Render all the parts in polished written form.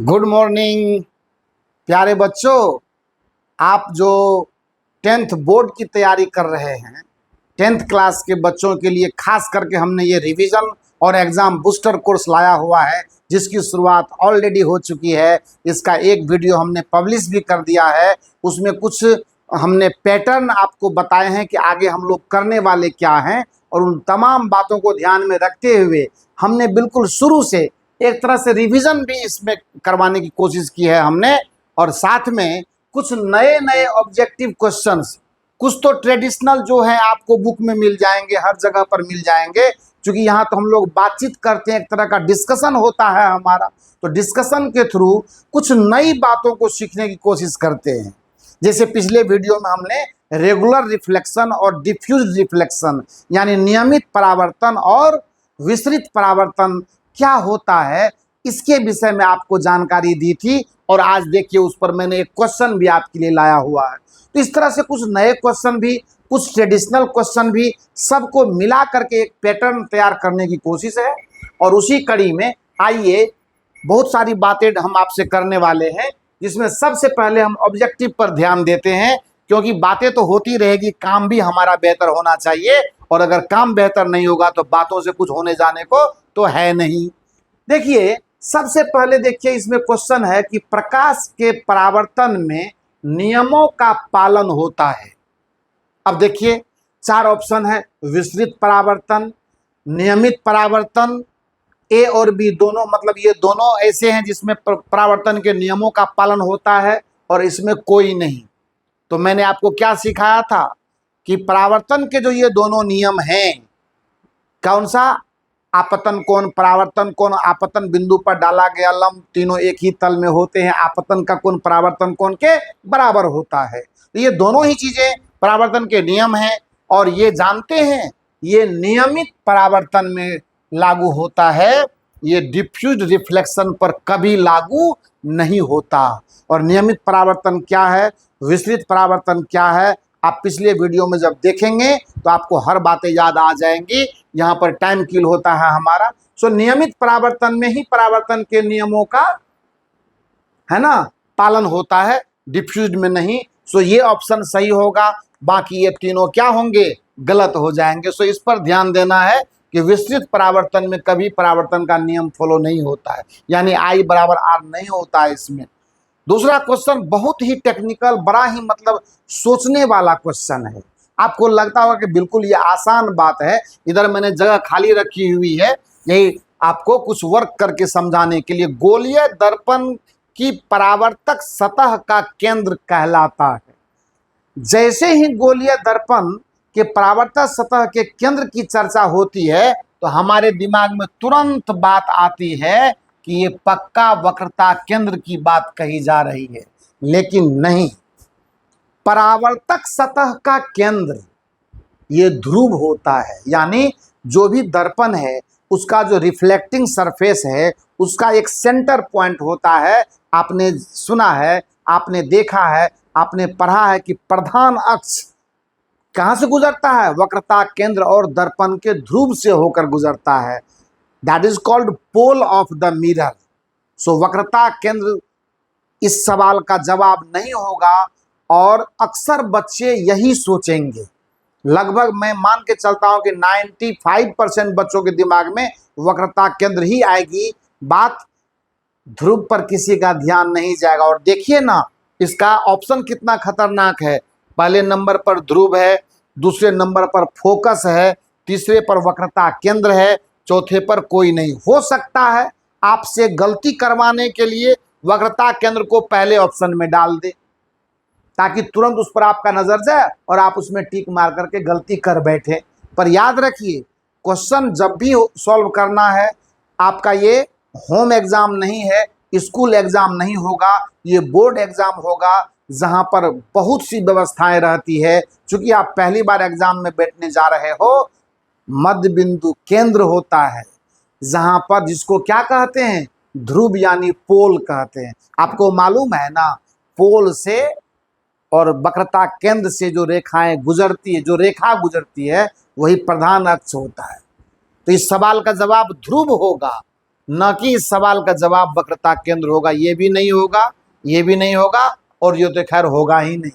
Good morning प्यारे बच्चों। आप जो 10th बोर्ड की तैयारी कर रहे हैं, 10th क्लास के बच्चों के लिए खास करके हमने ये रिवीजन और एग्ज़ाम बूस्टर कोर्स लाया हुआ है, जिसकी शुरुआत ऑलरेडी हो चुकी है। इसका एक वीडियो हमने पब्लिश भी कर दिया है। उसमें कुछ हमने पैटर्न आपको बताए हैं कि आगे हम लोग करने वाले क्या हैं, और उन तमाम बातों को ध्यान में रखते हुए हमने बिल्कुल शुरू से एक तरह से रिवीजन भी इसमें करवाने की कोशिश की है हमने। और साथ में कुछ नए नए ऑब्जेक्टिव क्वेश्चंस, कुछ तो ट्रेडिशनल जो है आपको बुक में मिल जाएंगे, हर जगह पर मिल जाएंगे, क्योंकि यहाँ तो हम लोग बातचीत करते हैं, एक तरह का डिस्कशन होता है हमारा। तो डिस्कशन के थ्रू कुछ नई बातों को सीखने की कोशिश करते हैं। जैसे पिछले वीडियो में हमने रेगुलर रिफ्लेक्शन और डिफ्यूज रिफ्लेक्शन यानी नियमित परावर्तन और विस्तृत परावर्तन क्या होता है, इसके विषय में आपको जानकारी दी थी। और आज देखिए उस पर मैंने एक क्वेश्चन भी आपके लिए लाया हुआ है। तो इस तरह से कुछ नए क्वेश्चन भी, कुछ ट्रेडिशनल क्वेश्चन भी, सबको मिला करके एक पैटर्न तैयार करने की कोशिश है। और उसी कड़ी में आइए बहुत सारी बातें हम आपसे करने वाले हैं, जिसमें सबसे पहले हम ऑब्जेक्टिव पर ध्यान देते हैं, क्योंकि बातें तो होती रहेगी, काम भी हमारा बेहतर होना चाहिए। और अगर काम बेहतर नहीं होगा तो बातों से कुछ होने जाने को तो है नहीं। देखिए सबसे पहले देखिए इसमें क्वेश्चन है कि प्रकाश के परावर्तन में नियमों का पालन होता है। अब देखिए 4 ऑप्शन है, विस्तृत परावर्तन, नियमित परावर्तन, ए और बी दोनों, मतलब ये दोनों ऐसे हैं जिसमें परावर्तन के नियमों का पालन होता है और इसमें कोई नहीं। तो मैंने आपको क्या सिखाया था कि परावर्तन के जो ये दोनों नियम हैं, कौन सा, आपतन कोण, परावर्तन कोण, आपतन बिंदु पर डाला गया लंब, तीनों एक ही तल में होते हैं, आपतन का कोण परावर्तन कोण के बराबर होता है। तो ये दोनों ही चीजें परावर्तन के नियम हैं, और ये जानते हैं ये नियमित परावर्तन में लागू होता है, ये डिफ्यूज रिफ्लेक्शन पर कभी लागू नहीं होता। और नियमित परावर्तन क्या है, विस्तृत परावर्तन क्या है, आप पिछले वीडियो में जब देखेंगे तो आपको हर बातें याद आ जाएंगी। यहाँ पर टाइम किल होता है हमारा। सो नियमित परावर्तन में ही परावर्तन के नियमों का, है ना, पालन होता है, डिफ्यूज में नहीं। सो ये ऑप्शन सही होगा, बाकी ये तीनों क्या होंगे, गलत हो जाएंगे। सो इस पर ध्यान देना है कि विस्तृत परावर्तन में कभी परावर्तन का नियम फॉलो नहीं होता है, यानी I बराबर R नहीं होता है इसमें। दूसरा क्वेश्चन बहुत ही टेक्निकल, बड़ा ही मतलब सोचने वाला क्वेश्चन है। आपको लगता होगा कि बिल्कुल ये आसान बात है, इधर मैंने जगह खाली रखी हुई है, यही आपको कुछ वर्क करके समझाने के लिए। गोलीय दर्पण की परावर्तक सतह का केंद्र कहलाता है। जैसे ही गोलीय दर्पण के परावर्तक सतह के केंद्र की चर्चा होती है तो हमारे दिमाग में तुरंत बात आती है कि ये पक्का वक्रता केंद्र की बात कही जा रही है, लेकिन नहीं। परावर्तक सतह का केंद्र ये ध्रुव होता है, यानी जो भी दर्पण है उसका जो रिफ्लेक्टिंग सरफेस है उसका एक सेंटर पॉइंट होता है। आपने सुना है, आपने देखा है, आपने पढ़ा है कि प्रधान अक्ष कहाँ से गुजरता है, वक्रता केंद्र और दर्पण के ध्रुव से होकर गुजरता है। That is called pole of the mirror. So वक्रता केंद्र इस सवाल का जवाब नहीं होगा, और अक्सर बच्चे यही सोचेंगे। लगभग मैं मान के चलता हूं कि 95% बच्चों के दिमाग में वक्रता केंद्र ही आएगी, बात ध्रुव पर किसी का ध्यान नहीं जाएगा। और देखिए ना इसका ऑप्शन कितना खतरनाक है। पहले नंबर पर ध्रुव है, दूसरे नंबर पर फोकस है, तीसरे पर वक्रता केंद्र है, चौथे पर कोई नहीं। हो सकता है आपसे गलती करवाने के लिए वक्रता केंद्र को पहले ऑप्शन में डाल दे, ताकि तुरंत उस पर आपका नजर जाए और आप उसमें टिक मार करके गलती कर बैठे। पर याद रखिए क्वेश्चन जब भी सॉल्व करना है, आपका ये होम एग्जाम नहीं है, स्कूल एग्जाम नहीं होगा, ये बोर्ड एग्जाम होगा, जहां पर बहुत सी व्यवस्थाएं रहती है। चूंकि आप पहली बार एग्जाम में बैठने जा रहे हो, मध्य बिंदु केंद्र होता है, जहां पर जिसको क्या कहते हैं, ध्रुव यानी पोल कहते हैं। आपको मालूम है ना, पोल से और वक्रता केंद्र से जो रेखाएं गुजरती है, जो रेखा गुजरती है, वही प्रधान अक्ष होता है। तो इस सवाल का जवाब ध्रुव होगा, न कि इस सवाल का जवाब वक्रता केंद्र होगा। ये भी नहीं होगा, ये भी नहीं होगा, और ये तो खैर होगा ही नहीं।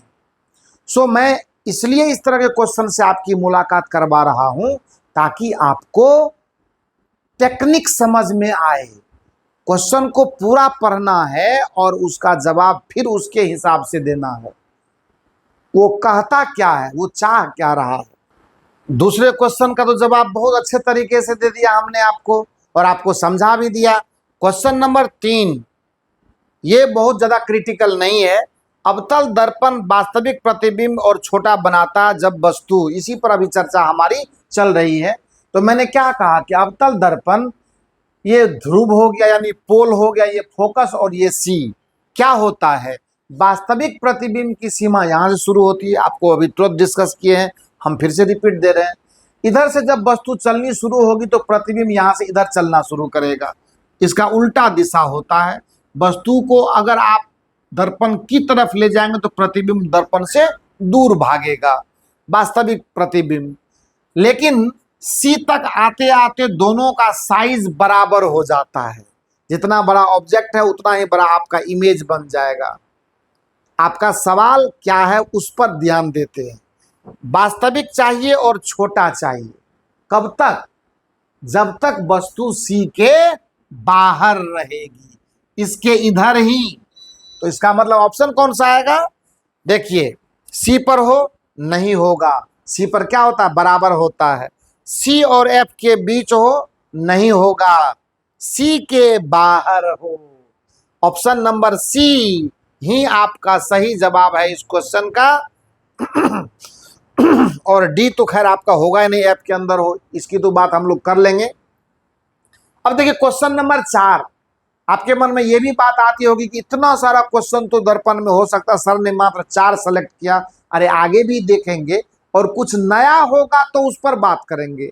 सो मैं इसलिए इस तरह के क्वेश्चन से आपकी मुलाकात करवा रहा हूं ताकि आपको टेक्निक समझ में आए। क्वेश्चन को पूरा पढ़ना है और उसका जवाब फिर उसके हिसाब से देना है। वो कहता क्या है, वो चाह क्या रहा है। दूसरे क्वेश्चन का तो जवाब बहुत अच्छे तरीके से दे दिया हमने आपको, और आपको समझा भी दिया। क्वेश्चन नंबर 3, ये बहुत ज्यादा क्रिटिकल नहीं है। अवतल दर्पण वास्तविक प्रतिबिंब और छोटा बनाता जब वस्तु, इसी पर अभी चर्चा हमारी चल रही है। तो मैंने क्या कहा कि अवतल दर्पण, ये ध्रुव हो गया यानी पोल हो गया, ये फोकस, और ये सी क्या होता है, वास्तविक प्रतिबिंब की सीमा यहां से शुरू होती है। आपको अभी तुरंत डिस्कस किए हैं, हम फिर से रिपीट दे रहे हैं। इधर से जब वस्तु चलनी शुरू होगी तो प्रतिबिंब यहां से इधर चलना शुरू करेगा। इसका उल्टा दिशा होता है। वस्तु को अगर आप दर्पण की तरफ ले जाएंगे तो प्रतिबिंब दर्पण से दूर भागेगा, वास्तविक प्रतिबिंब। लेकिन सी तक आते आते दोनों का साइज बराबर हो जाता है। जितना बड़ा ऑब्जेक्ट है उतना ही बड़ा आपका इमेज बन जाएगा। आपका सवाल क्या है उस पर ध्यान देते हैं। वास्तविक चाहिए और छोटा चाहिए। कब तक? जब तक वस्तु सी के बाहर रहेगी, इसके इधर ही। तो इसका मतलब ऑप्शन कौन सा आएगा? देखिए, सी पर हो, नहीं होगा। सी पर क्या होता है? बराबर होता है। सी और एफ के बीच हो, नहीं होगा। सी के बाहर हो। ऑप्शन नंबर सी ही आपका सही जवाब है इस क्वेश्चन का। और डी तो खैर आपका होगा ही नहीं, एफ के अंदर हो, इसकी तो बात हम लोग कर लेंगे। अब देखिए क्वेश्चन नंबर 4, आपके मन में ये भी बात आती होगी कि इतना सारा क्वेश्चन तो दर्पण में हो सकता, सर ने मात्र 4 सेलेक्ट किया। अरे आगे भी देखेंगे और कुछ नया होगा तो उस पर बात करेंगे।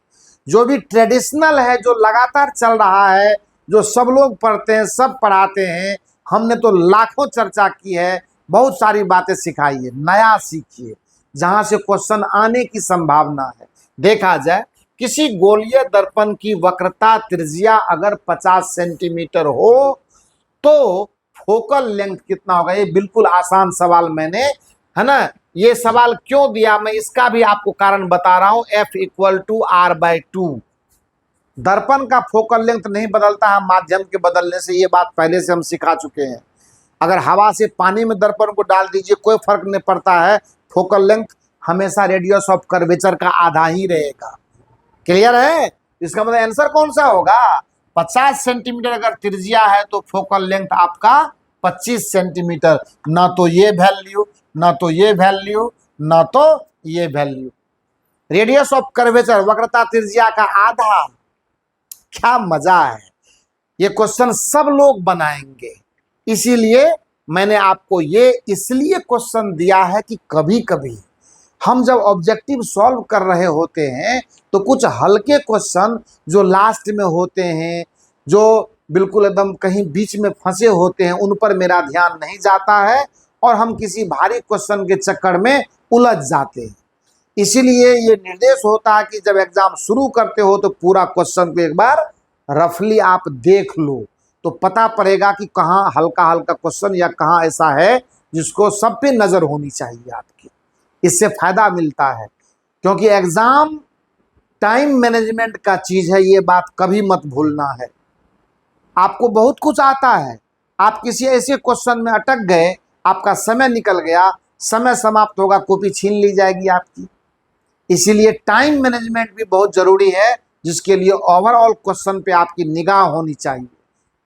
जो भी ट्रेडिशनल है, जो लगातार चल रहा है, जो सब लोग पढ़ते हैं, सब पढ़ाते हैं, हमने तो लाखों चर्चा की है, बहुत सारी बातें सिखाई है। नया सीखिए जहां से क्वेश्चन आने की संभावना है। देखा जाए, किसी गोलीय दर्पण की वक्रता त्रिज्या अगर 50 सेंटीमीटर हो तो फोकल लेंथ कितना होगा? ये बिल्कुल आसान सवाल मैंने, है ना, ये सवाल क्यों दिया मैं इसका भी आपको कारण बता रहा हूं। F = R/2। दर्पण का फोकल लेंथ नहीं बदलता है माध्यम के बदलने से, ये बात पहले से हम सिखा चुके हैं। अगर हवा से पानी में दर्पण को डाल दीजिए कोई फर्क नहीं पड़ता है, फोकल लेंथ हमेशा रेडियस ऑफ कर्वेचर का आधा ही रहेगा। क्लियर है? इसका मतलब आंसर कौन सा होगा? 50 सेंटीमीटर अगर त्रिज्या है तो फोकल लेंथ आपका 25 सेंटीमीटर। ना तो ये वैल्यू, ना तो ये वैल्यू, ना तो ये वैल्यू। रेडियस ऑफ कर्वेचर, वक्रता त्रिज्या का आधा। क्या मजा है! ये क्वेश्चन सब लोग बनाएंगे। इसीलिए मैंने आपको ये इसलिए क्वेश्चन दिया है कि कभी कभी हम जब ऑब्जेक्टिव सॉल्व कर रहे होते हैं तो कुछ हल्के क्वेश्चन जो लास्ट में होते हैं, जो बिल्कुल एकदम कहीं बीच में फंसे होते हैं, उन पर मेरा ध्यान नहीं जाता है और हम किसी भारी क्वेश्चन के चक्कर में उलझ जाते हैं। इसीलिए ये निर्देश होता है कि जब एग्जाम शुरू करते हो तो पूरा क्वेश्चन को एक बार रफली आप देख लो, तो पता पड़ेगा कि कहाँ हल्का हल्का क्वेश्चन या कहाँ ऐसा है जिसको सब पे नजर होनी चाहिए आपकी। इससे फायदा मिलता है, क्योंकि एग्जाम टाइम मैनेजमेंट का चीज है, ये बात कभी मत भूलना है। आपको बहुत कुछ आता है, आप किसी ऐसे क्वेश्चन में अटक गए, आपका समय निकल गया, समय समाप्त होगा, कॉपी छीन ली जाएगी आपकी। इसीलिए टाइम मैनेजमेंट भी बहुत जरूरी है, जिसके लिए ओवरऑल क्वेश्चन पे आपकी निगाह होनी चाहिए।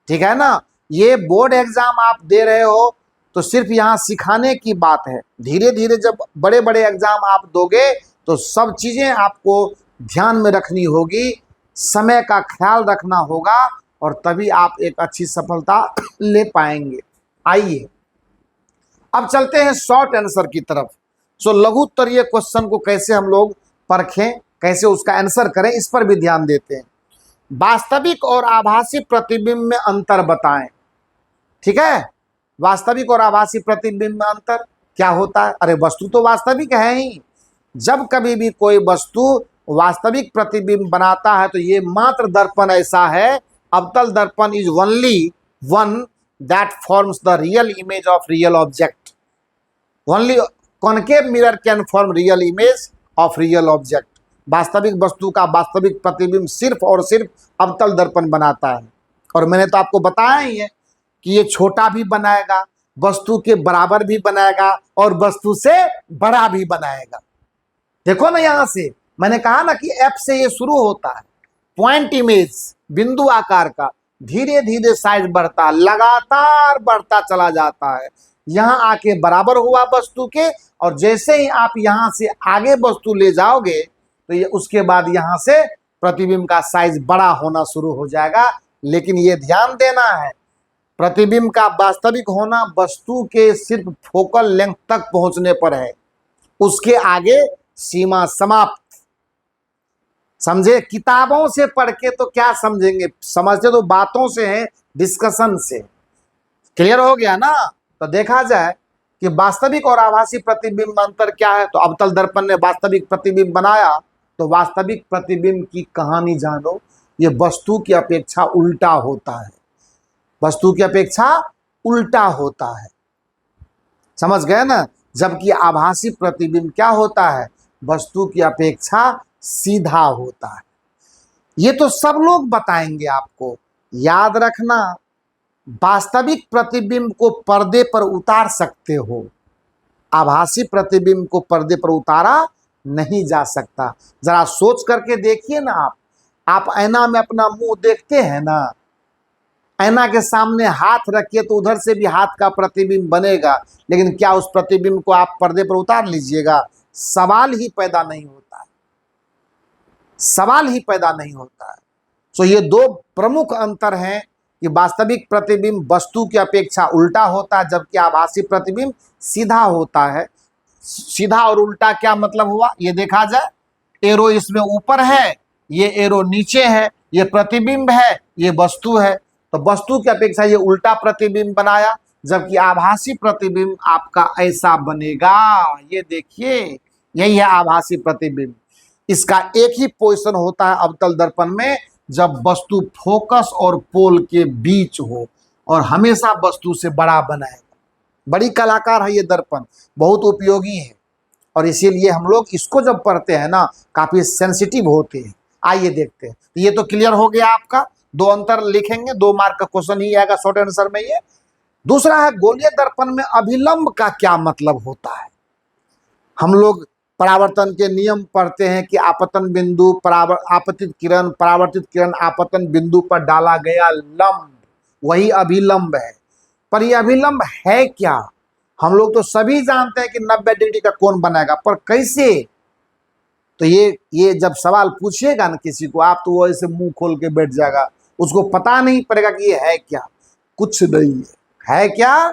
ठीक है ना? ये बोर्ड एग्जाम आप दे रहे हो तो सिर्फ यहाँ सिखाने की बात है। धीरे धीरे जब बड़े बड़े एग्जाम आप दोगे तो सब चीजें आपको ध्यान में रखनी होगी, समय का ख्याल रखना होगा, और तभी आप एक अच्छी सफलता ले पाएंगे। आइए अब चलते हैं शॉर्ट आंसर की तरफ। सो लघु उत्तरीय क्वेश्चन को कैसे हम लोग परखें, कैसे उसका आंसर करें, इस पर भी ध्यान देते हैं। वास्तविक और आभासी प्रतिबिंब में अंतर बताएं। ठीक है? वास्तविक और आभासी प्रतिबिंब में अंतर क्या होता है? अरे वस्तु तो वास्तविक है ही। जब कभी भी कोई वस्तु वास्तविक प्रतिबिंब बनाता है तो ये मात्र दर्पण ऐसा है अवतल दर्पण is only one that forms the real image of real object. Only concave mirror can form real image of real object. वास्तविक वस्तु का वास्तविक प्रतिबिंब सिर्फ और सिर्फ अवतल दर्पण बनाता है। और मैंने तो आपको बताया ही है कि ये छोटा भी बनाएगा, वस्तु के बराबर भी बनाएगा और वस्तु से बड़ा भी बनाएगा। देखो ना, यहां से मैंने कहा ना कि एफ से ये शुरू होता है, पॉइंट इमेज, बिंदु आकार का, धीरे धीरे साइज बढ़ता है, लगातार बढ़ता चला जाता है, यहां आके बराबर हुआ वस्तु के, और जैसे ही आप यहां से आगे वस्तु ले जाओगे तो ये उसके बाद यहां से प्रतिबिंब का साइज बड़ा होना शुरू हो जाएगा। लेकिन ये ध्यान देना है, प्रतिबिंब का वास्तविक होना वस्तु के सिर्फ फोकल लेंथ तक पहुंचने पर है, उसके आगे सीमा समाप्त। समझे? किताबों से पढ़ के तो क्या समझेंगे, समझते तो बातों से है, डिस्कशन से। क्लियर हो गया ना? तो देखा जाए कि वास्तविक और आभासी प्रतिबिंब में अंतर क्या है। तो अवतल दर्पण ने वास्तविक प्रतिबिंब बनाया, तो वास्तविक प्रतिबिंब की कहानी जानो, ये वस्तु की अपेक्षा उल्टा होता है, वस्तु की अपेक्षा उल्टा होता है। समझ गए ना? जबकि आभासी प्रतिबिंब क्या होता है, वस्तु की अपेक्षा सीधा होता है। ये तो सब लोग बताएंगे आपको। याद रखना, वास्तविक प्रतिबिंब को पर्दे पर उतार सकते हो, आभासी प्रतिबिंब को पर्दे पर उतारा नहीं जा सकता। जरा सोच करके देखिए ना, आप आईना में अपना मुंह देखते हैं ना, आईना के सामने हाथ रखिए तो उधर से भी हाथ का प्रतिबिंब बनेगा, लेकिन क्या उस प्रतिबिंब को आप पर्दे पर उतार लीजिएगा? सवाल ही पैदा नहीं होता है, सवाल ही पैदा नहीं होता है। तो ये दो प्रमुख अंतर हैं कि वास्तविक प्रतिबिंब वस्तु की अपेक्षा उल्टा होता है, जबकि आभासी प्रतिबिंब सीधा होता है। सीधा और उल्टा क्या मतलब हुआ, ये देखा जाए। एरो इसमें ऊपर है, ये एरो नीचे है, ये प्रतिबिंब है, ये वस्तु है। तो वस्तु की अपेक्षा ये उल्टा प्रतिबिंब बनाया, जबकि आभासी प्रतिबिंब आपका ऐसा बनेगा। ये देखिए, यही है आभासी प्रतिबिंब। इसका एक ही पोजीशन होता है अवतल दर्पण में, जब वस्तु फोकस और पोल के बीच हो, और हमेशा वस्तु से बड़ा बनाएगा। बड़ी कलाकार है ये दर्पण, बहुत उपयोगी है, और इसीलिए हम लोग इसको जब पढ़ते हैं ना, काफी सेंसिटिव होते हैं। आइए देखते हैं। तो ये तो क्लियर हो गया आपका। दो अंतर लिखेंगे, 2 मार्क का क्वेश्चन ही आएगा शॉर्ट आंसर में ये। दूसरा है, गोलीय दर्पण में अभिलंब का क्या मतलब होता है। हम लोग परावर्तन के नियम पढ़ते हैं कि आपतन बिंदु आपतित किरण, परावर्तित किरण आपतन बिंदु पर डाला गया लंब, वही अभिलंब है। पर यह अभिलंब है क्या? हम लोग तो सभी जानते हैं कि 90 डिग्री का कोण बनाएगा, पर कैसे? तो ये जब सवाल पूछिएगा ना किसी को, आप तो वो ऐसे मुंह खोल के बैठ जाएगा, उसको पता नहीं पड़ेगा कि ये है क्या। कुछ नहीं है क्या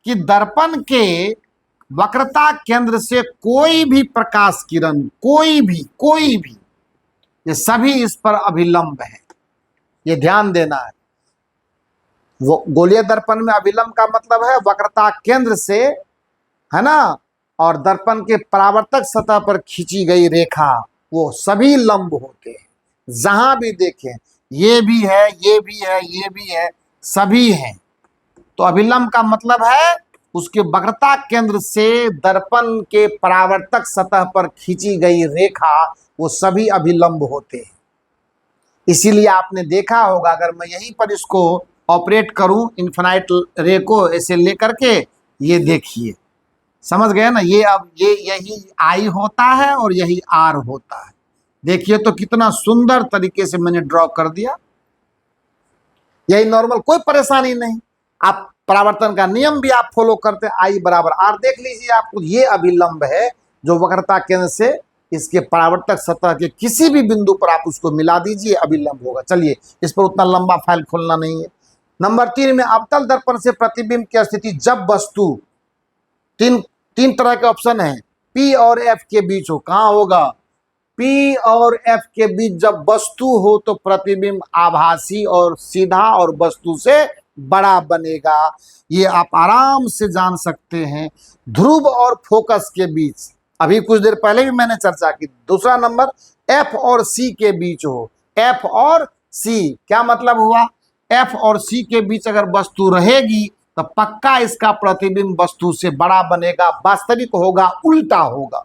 कि दर्पण के वक्रता केंद्र से कोई भी प्रकाश किरण, कोई भी, ये सभी इस पर अभिलंब है। ये ध्यान देना है। वो गोलीय दर्पण में अभिलंब का मतलब है वक्रता केंद्र से, है ना, और दर्पण के परावर्तक सतह पर खींची गई रेखा, वो सभी लंब होते हैं। जहां भी देखें, ये भी है, ये भी है, ये भी है, सभी हैं। तो अभिलंब का मतलब है उसके वक्रता केंद्र से दर्पण के परावर्तक सतह पर खींची गई रेखा, वो सभी अभिलंब होते हैं। इसीलिए आपने देखा होगा, अगर मैं यहीं पर इसको ऑपरेट करूं, इन्फिनाइट रे को ऐसे लेकर के, ये देखिए, समझ गए ना? ये अब यही आई होता है और यही आर होता है। देखिए तो कितना सुंदर तरीके से मैंने ड्रॉ कर दिया। यही नॉर्मल, कोई परेशानी नहीं। आप परावर्तन का नियम भी आप फॉलो करते हैं, आई बराबर आर। देख लीजिए आपको, ये अभिलंब है जो वक्रता केंद्र से इसके परावर्तक सतह के किसी भी बिंदु पर आप उसको मिला दीजिए, अभिलंब होगा। चलिए, इस पर उतना लंबा फाइल खोलना नहीं है। नंबर 3 में अवतल दर्पण से प्रतिबिंब की स्थिति जब वस्तु, तीन तरह के ऑप्शन है, P और F के बीच हो। कहाँ होगा? P और F के बीच जब वस्तु हो तो प्रतिबिंब आभासी और सीधा और वस्तु से बड़ा बनेगा। ये आप आराम से जान सकते हैं। ध्रुव और फोकस के बीच, अभी कुछ देर पहले भी मैंने चर्चा की। दूसरा नंबर, F और C के बीच हो, F और सी। क्या मतलब हुआ? एफ और सी के बीच अगर वस्तु रहेगी तो पक्का इसका प्रतिबिंब वस्तु से बड़ा बनेगा, वास्तविक होगा, उल्टा होगा।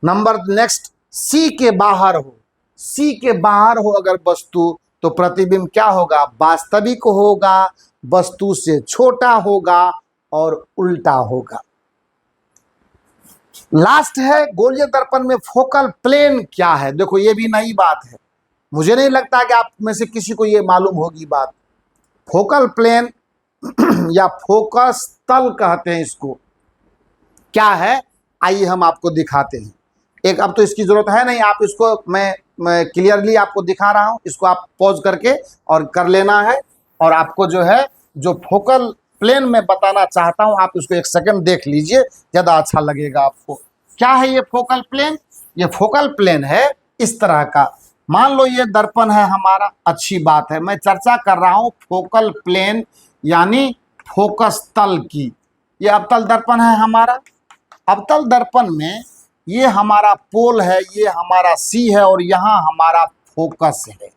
नंबर नेक्स्ट, सी के बाहर हो, सी के बाहर हो अगर वस्तु तो प्रतिबिंब क्या होगा? वास्तविक होगा, वस्तु से छोटा होगा और उल्टा होगा। लास्ट है गोलीय दर्पण में फोकल प्लेन क्या है। देखो ये भी नई बात है, मुझे नहीं लगता कि आप में से किसी को ये मालूम होगी बात। फोकल प्लेन या फोकस तल कहते हैं इसको, क्या है आइए हम आपको दिखाते हैं। एक अब तो इसकी जरूरत है नहीं, आप इसको मैं क्लियरली आपको दिखा रहा हूं, इसको आप पॉज करके और कर लेना है। और आपको जो है जो फोकल प्लेन में बताना चाहता हूं आप इसको एक सेकंड देख लीजिए, ज़्यादा अच्छा लगेगा आपको। क्या है ये फोकल प्लेन? ये फोकल प्लेन है इस तरह का। मान लो ये दर्पण है हमारा, अच्छी बात है, मैं चर्चा कर रहा हूं फोकल प्लेन यानी फोकस तल की। ये अवतल दर्पण है हमारा। अवतल दर्पण में ये हमारा पोल है, ये हमारा सी है और यहाँ हमारा फोकस है।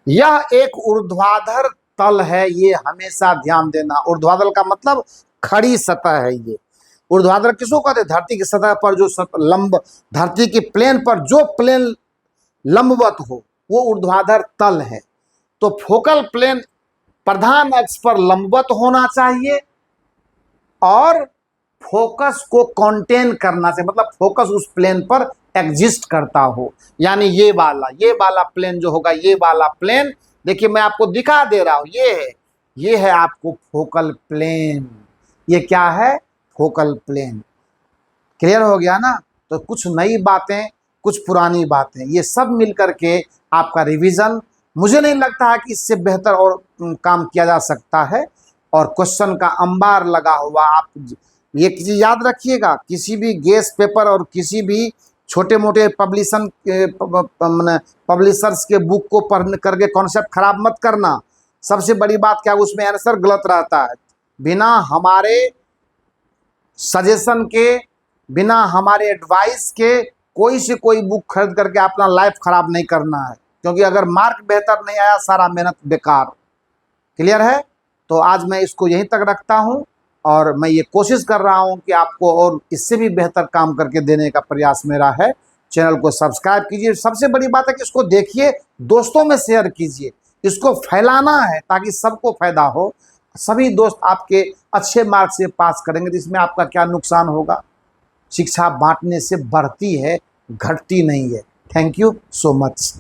यह एक ऊर्ध्वाधर तल है, ये हमेशा ध्यान देना। ऊर्ध्वाधर का मतलब खड़ी सतह है। ये ऊर्ध्वाधर किसको कहते हैं? धरती की सतह पर जो लंब, धरती के प्लेन पर जो प्लेन लंबवत हो वो ऊर्ध्वाधर तल है। तो फोकल प्लेन प्रधान अक्ष पर लंबवत होना चाहिए और फोकस को कंटेन करना चाहिए, मतलब फोकस उस प्लेन पर एग्जिस्ट करता हो। यानी ये वाला प्लेन जो होगा, ये वाला प्लेन देखिए मैं आपको दिखा दे रहा हूं, ये है आपको फोकल प्लेन। ये क्या है? Focal plane. क्लियर हो गया ना? तो कुछ नई बातें, कुछ पुरानी बातें, ये सब मिलकर के आपका रिवीजन, मुझे नहीं लगता है कि इससे बेहतर और काम किया जा सकता है। और क्वेश्चन का अंबार लगा हुआ। आप ये चीज याद रखिएगा, किसी भी गेस पेपर और किसी भी छोटे मोटे पब्लिशर्स के बुक को पढ़ करके कॉन्सेप्ट खराब मत करना। सबसे बड़ी बात क्या, उसमें आंसर गलत रहता है। बिना हमारे सजेशन के, बिना हमारे एडवाइस के कोई से कोई बुक खरीद करके अपना लाइफ खराब नहीं करना है, क्योंकि अगर मार्क बेहतर नहीं आया सारा मेहनत बेकार। क्लियर है? तो आज मैं इसको यहीं तक रखता हूं और मैं ये कोशिश कर रहा हूं कि आपको और इससे भी बेहतर काम करके देने का प्रयास मेरा है। चैनल को सब्सक्राइब कीजिए। सबसे बड़ी बात है कि इसको देखिए, दोस्तों में शेयर कीजिए, इसको फैलाना है ताकि सबको फायदा हो। सभी दोस्त आपके अच्छे मार्क्स से पास करेंगे तो इसमें आपका क्या नुकसान होगा? शिक्षा बांटने से बढ़ती है, घटती नहीं है। Thank you so much.